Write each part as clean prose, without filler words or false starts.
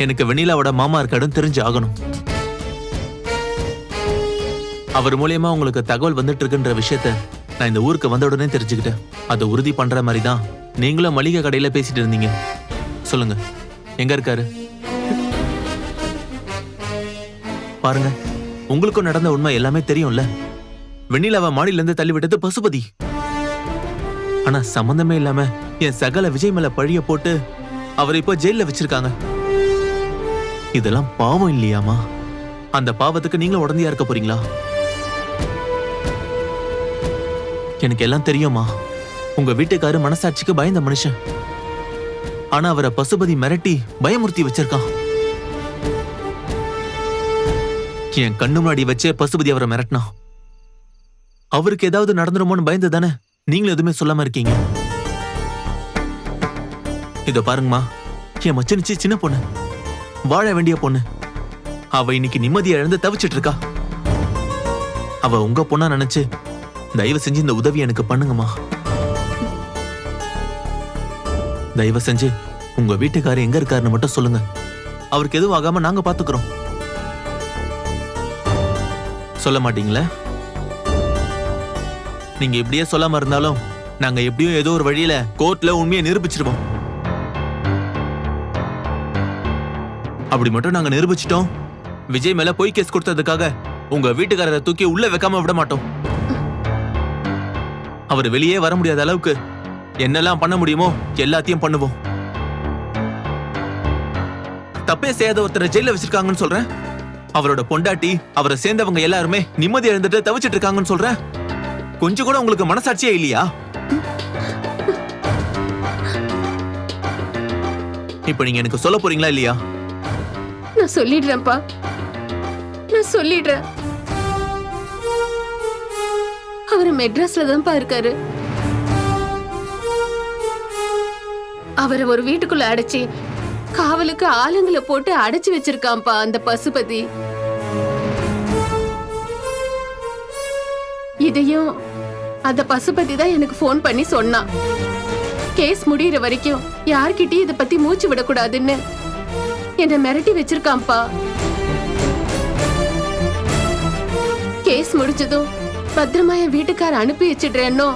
எனக்கு வெண்ணிலாவோட மாமா இருக்காருன்னு தெரிஞ்சு ஆகணும். அவர் மூலியமா உங்களுக்கு தகவல் வந்துட்டு இருக்குன்ற விஷயத்த நான் இந்த ஊருக்கு வந்த உடனே தெரிஞ்சுக்கிட்டேன். அதை உறுதி பண்ற மாதிரி தான் நீங்களும் மளிகை கடையில பேசிட்டு இருந்தீங்க. சொல்லுங்க, எங்க இருக்காரு? பாருங்க, உங்களுக்கும் நடந்த உண்மை எல்லாமே தெரியும்ல. வெண்ணிலாவை மாடியில இருந்து தள்ளி விட்டது பசுபதி. ஆனா சம்பந்தமே இல்லாம என் சகல விஜய் மேல பழிய போட்டு அவரை இப்போ ஜெயில வச்சிருக்காங்க. இதெல்லாம் பாவம் இல்லையாமா? அந்த பாவத்துக்கு நீங்களும் உடந்தையா இருக்க போறீங்களா? எனக்கு எல்லாம் தெரியுமா. உங்க வீட்டுக்காரு மனசாட்சிக்கு பயந்த மனுஷன். ஆனா அவரை பசுபதி மிரட்டி பயமுறுத்தி வச்சிருக்கான். என் கண்ணு முன்னாடி வச்சே பசுபதி அவரை மிரட்டினா. அவருக்கு ஏதாவது நடந்துருமோன்னு பயந்து தானே நீங்களும் எதுவுமே சொல்லாம இருக்கீங்க. இதோ பாருங்கம்மா, என் மச்சனிச்சு சின்ன பொண்ணு, வாழ வேண்டிய பொண்ணு. அவ இன்னைக்கு நிம்மதியை இழந்து தவிச்சிட்டு இருக்கா. அவ உங்க பொண்ணா நினைச்சு தயவு செஞ்சு இந்த உதவி எனக்கு பண்ணுங்கம்மா. தயவு செஞ்சு உங்க வீட்டுக்காரர் எங்க இருக்காருன்னு மட்டும் சொல்லுங்க. அவருக்கு எதுவும் ஆகாம நாங்க பாத்துக்கிறோம். சொல்ல மாட்டீங்களா? நீங்க இப்படியே சொல்லாம இருந்தாலும் நாங்க எப்படியும் ஏதோ ஒரு வழியில கோர்ட்ல உண்மையை நிரூபிச்சிருவோம். அப்படி மட்டும் நாங்க நிரூபிச்சிட்டோம், விஜய் மேல பொய் கேஸ் கொடுத்ததுக்காக உங்க வீட்டுக்காரரை தூக்கி உள்ள வைக்காம விட மாட்டோம். அவர் வெளியே வர முடியாத அளவுக்கு என்னெல்லாம் பண்ண முடியுமோ எல்லாத்தையும் பண்ணுவோம். தப்பே செய்யாத ஒருத்தரை ஜெயில வச்சிருக்காங்கன்னு சொல்றேன். அவரோட பொண்டாட்டி, அவரை சேர்ந்தவங்க எல்லாருமே நிம்மதி இழந்துட்டு தவிச்சிட்டு இருக்காங்கன்னு சொல்றேன். கொஞ்சம் கூட உங்களுக்கு மனசாட்சியே இல்லையா? இப்ப நீங்க எனக்கு சொல்ல போறீங்களா இல்லையா? நான் சொல்லிடுறேன்ப்பா, நான் சொல்லிடுறேன். அவரு மெட்ராஸ்ல தான்ப்பா இருக்காரு. அவரை ஒரு வீட்டுக்குள்ள அடைச்சி காவலுக்கு ஆளுங்களை போட்டு அடைச்சு வச்சிருக்கான்ப்பா அந்த பசுபதி. இதையும் அந்த பசுபதி தான் எனக்கு போன் பண்ணி சொன்னான். கேஸ் முடியற வரைக்கும் யார்கிட்டயும் இத பத்தி மூச்சு விடக்கூடாதுன்னு என்ன மிரட்டி வச்சிருக்கான்ப்பா. கேஸ் முடிச்சதும் பத்திரமா என் வீட்டுக்கார அனுப்பி வச்சிடுறேன்னோ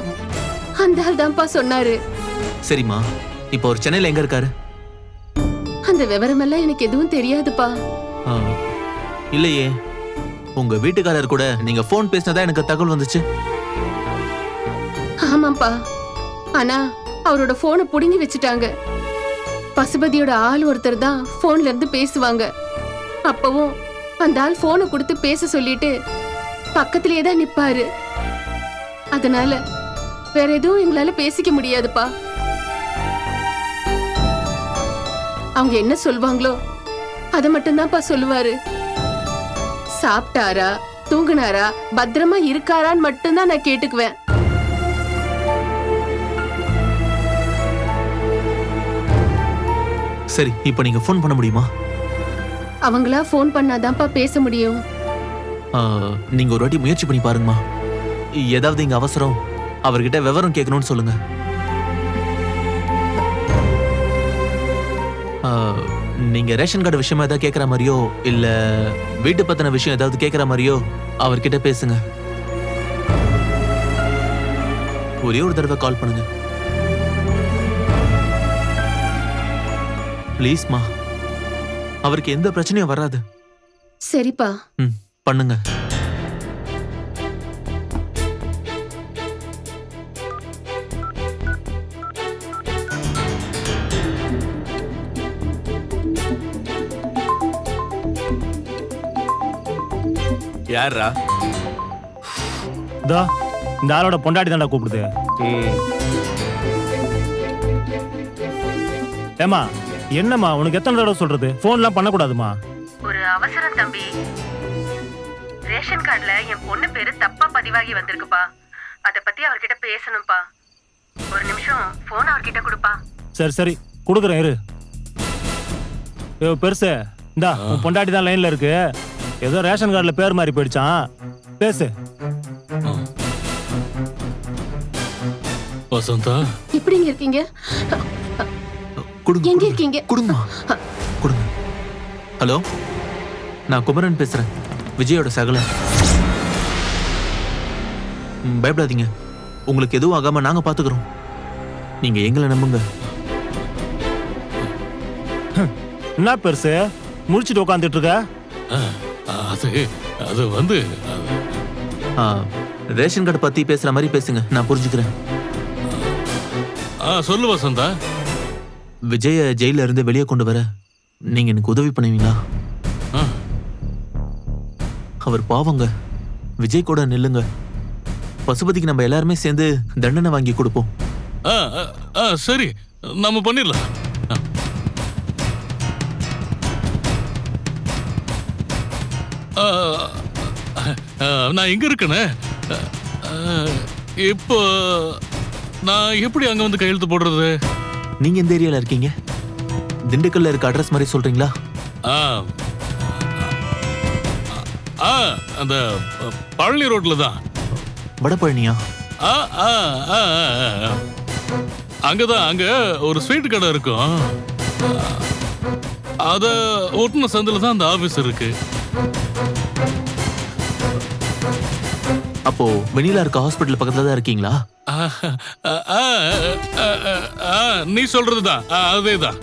அந்த ஆள் தான்ப்பா சொன்னாரு. சரிம்மா, இப்போ ஒரு சென்னையில எங்க இருக்காரு? அந்த விவரமெல்லாம் எனக்கு எதுவும் தெரியாதுப்பா. இல்லையே, உங்க வீட்டுக்காரர் கூட நீங்க போன் பேசினதா எனக்கு தகவல் வந்துச்சு. ஆமாப்பா, ஆனா அவரோட போனை புடுங்கி வச்சுட்டாங்க. பசுபதியோட ஆள் ஒருத்தர் தான் போன்ல இருந்து பேசுவாங்க. அப்பவும் அந்த ஆள் போனை கொடுத்து பேச சொல்லிட்டு பக்கத்திலேயே தான் நிப்பாரு. அதனால வேற எதுவும் எங்களால பேசிக்க முடியாதுப்பா. அவங்க என்ன சொல்வாங்களோ அதை மட்டும்தான்ப்பா சொல்லுவாரு. சாப்பிட்டாரா, தூங்குனாரா, பத்திரமா இருக்காரான்னு மட்டும்தான் நான் கேட்டுக்குவேன். சரி, இப்போ நீங்க போன் பண்ண முடியுமா? அவங்களா போன் பண்ணாதான்ப்பா பேச முடியும். நீங்க ஒரு வாட்டி முயற்சி பண்ணி பாருங்கம்மா. ஏதாவது இங்க அவசரம், அவர்கிட்ட விவரம் கேட்கணும்னு சொல்லுங்க. நீங்க ரேஷன் கார்டு விஷயமா ஏதாவது கேட்கற மாதிரியோ இல்ல வீட்டு பத்தின விஷயம் ஏதாவது கேட்கற மாதிரியோ அவர்கிட்ட பேசுங்க. ஒரே ஒரு தடவை கால் பண்ணுங்க ப்ளீஸ்மா. அவருக்கு எந்த பிரச்சனையும் வராது. சரிப்பா. பண்ணுங்க. யாரா? இதோ இந்த ஆளோட பொண்டாட்டி தாண்டா கூப்பிடுது. ஏமா, என்னம்மா உனக்கு எத்தனை தடவை சொல்றது போன்லாம் பண்ணக்கூடாதுமா? ஒரு அவசரம் தம்பி. ரேஷன் கார்டுல என் பொண்ணு பேரு தப்பா பதிவாகி வந்திருக்குப்பா. அத பத்தி அவர்கிட்ட பேசணும்பா. ஒரு நிமிஷம் போன் அவர்கிட்ட கொடுப்பா. சரி சரி, கொடுக்குறேன் இரு. பெருசு, இந்தா உன் பொண்டாட்டி தான் லைன்ல இருக்கு. ஏதோ ரேஷன் கார்டுல பேர் மாறி போயிடுச்சான், பேசு. வசந்தா, எப்படிங்க இருக்கீங்க? கொடுங்க, எங்க இருக்கீங்க? கொடுங்க, கொடுங்க. ஹலோ, நான் குமரன் பேசுறேன், விஜயோட சகல. பயப்படாதீங்க, உங்களுக்கு எதுவும் ஆகாம நாங்க பாத்துக்கிறோம். நீங்க எங்களை நம்புங்க. என்ன பெருசு முடிச்சிட்டு உட்காந்துட்டு இருக்க? அது வந்து ரேஷன் கார்டு பத்தி பேசுற மாதிரி பேசுங்க, நான் புரிஞ்சுக்கிறேன். சொல்லு வசந்தா. விஜய ஜெயில இருந்து வெளியே கொண்டு வர நீங்க எனக்கு உதவி பண்ணுவீங்களா? அவர் பாவங்க, விஜய் கூட நில்லுங்க. பசுபதிக்கு நம்ம எல்லாருமே சேர்ந்து தண்டனை வாங்கி கொடுப்போம். சரி, நம்ம பண்ணிடலாம். நான் எங்க இருக்கேன்னு இப்போ நான் எப்படி அங்க வந்து கையெழுத்து போடுறது? நீங்க எந்த ஏரியால இருக்கீங்க? திண்டுக்கல்ல இருக்க அட்ரஸ் மாதிரி சொல்றீங்களா? அந்த பழனி ரோட்ல தான். வடபழனியா? அங்கதான். அங்க ஒரு ஸ்வீட் கடை இருக்கும். அத ஒட்டுன சந்தில தான் அந்த ஆபீஸ் இருக்கு. அப்போ வெண்ணிலா இருக்க ஹாஸ்பிட்டல் பக்கத்துல தான் இருக்கீங்களா? நீ சொல்றதுதான், அதேதான்.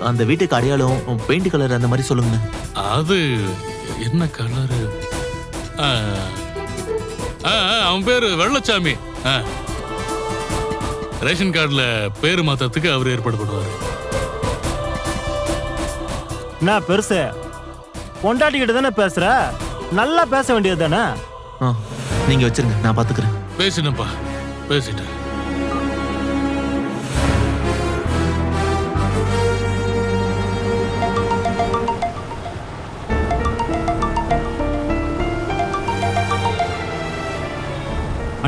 அந்த வீட்டுக்கு அடையாளம், பெயிண்ட் கலர் அந்த மாதிரி சொல்லுங்க. அது என்ன கலரு? அவன் பேரு வெள்ளச்சாமி. ரேஷன் கார்டுல பேரு மாத்தத்துக்கு அவர் ஏற்பாடு பண்ணுவாரு. என்ன பெருசு, பொண்டாட்டிக்கிட்ட தானே பேசுற, நல்லா பேச வேண்டியது தானே? நீங்க வச்சிருங்க, நான் பாத்துக்கிறேன். பேசினப்பா, பேசிட்டேன்.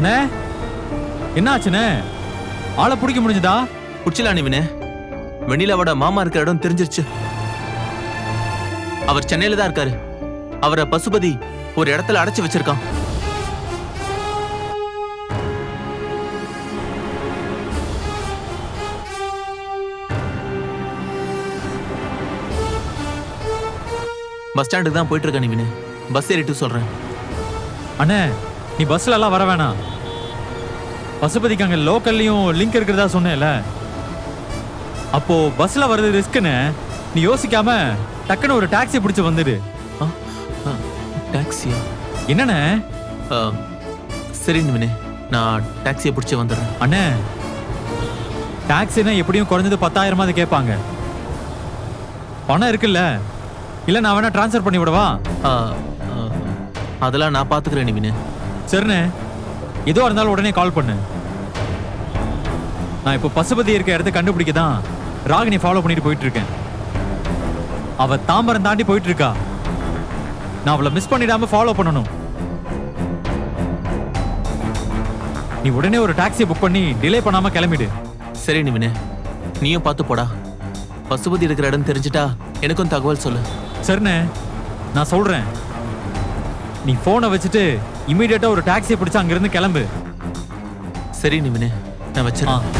அண்ணே, என்ன ஆச்சுண்ணே? ஆளை பிடிக்க முடிஞ்சதா? புடிச்சலாம் நீவினே. வெண்ணிலாவோட மாமா இருக்கிற இடம் தெரிஞ்சிருச்சு. அவர் சென்னையில தான் இருக்காரு. அவரை பசுபதி ஒரு இடத்துல அடைச்சு வச்சிருக்கான். பஸ் ஸ்டாண்டுக்கு தான் போயிட்டு இருக்க நீவினே. பஸ் ஏறிட்டு சொல்றேன். அண்ணே, நீ பஸ்ல எல்லாம் வர வேணாம். பசுபதிக்கு அங்க லோக்கல்லையும் லிங்க் இருக்கிறதா சொன்னேல, அப்போ பஸ்ல வர்றது ரிஸ்க்னு நீ யோசிக்காம டக்குன்னு ஒரு டாக்ஸி பிடிச்சு வந்துடு. டாக்ஸியா? என்னண்ணே? சரி நிவினே, நான் டாக்ஸியை பிடிச்சி வந்துடுறேன். அண்ணே, டாக்ஸினா எப்படியும் குறைஞ்சது 10,000 கேட்பாங்க. பணம் இருக்குல்ல, இல்ல நான் வேணா டிரான்ஸ்ஃபர் பண்ணி விடவா? அதெல்லாம் நான் பாத்துக்கிறேன் நிவினே. சரிண்ணே, எதுவா இருந்தாலும் உடனே கால் பண்ணு. நான் இப்போ பசுபதி இருக்க இடத்த கண்டுபிடிக்க தான் ராகினி ஃபாலோ பண்ணிட்டு போயிட்டு இருக்கேன். அவ தாம்பரம் தாண்டி போயிட்டு இருக்கா. நான் அவளை மிஸ் பண்ணிடாம ஃபாலோ பண்ணணும். நீ உடனே ஒரு டாக்ஸியை புக் பண்ணி டிலே பண்ணாம கிளம்பிடு. சரி நிவினே, நீயும் பார்த்து போடா. பசுபதி இருக்கிற இடம் தெரிஞ்சிட்டா எனக்கும் தகவல் சொல்லு. சரிண்ணே, நான் சொல்றேன். நீ போனை வச்சுட்டு இமீடியட்டா ஒரு டாக்ஸியை பிடிச்சு அங்கிருந்து கிளம்பு. சரி நிவினே, நான் வச்சிருக்கேன்.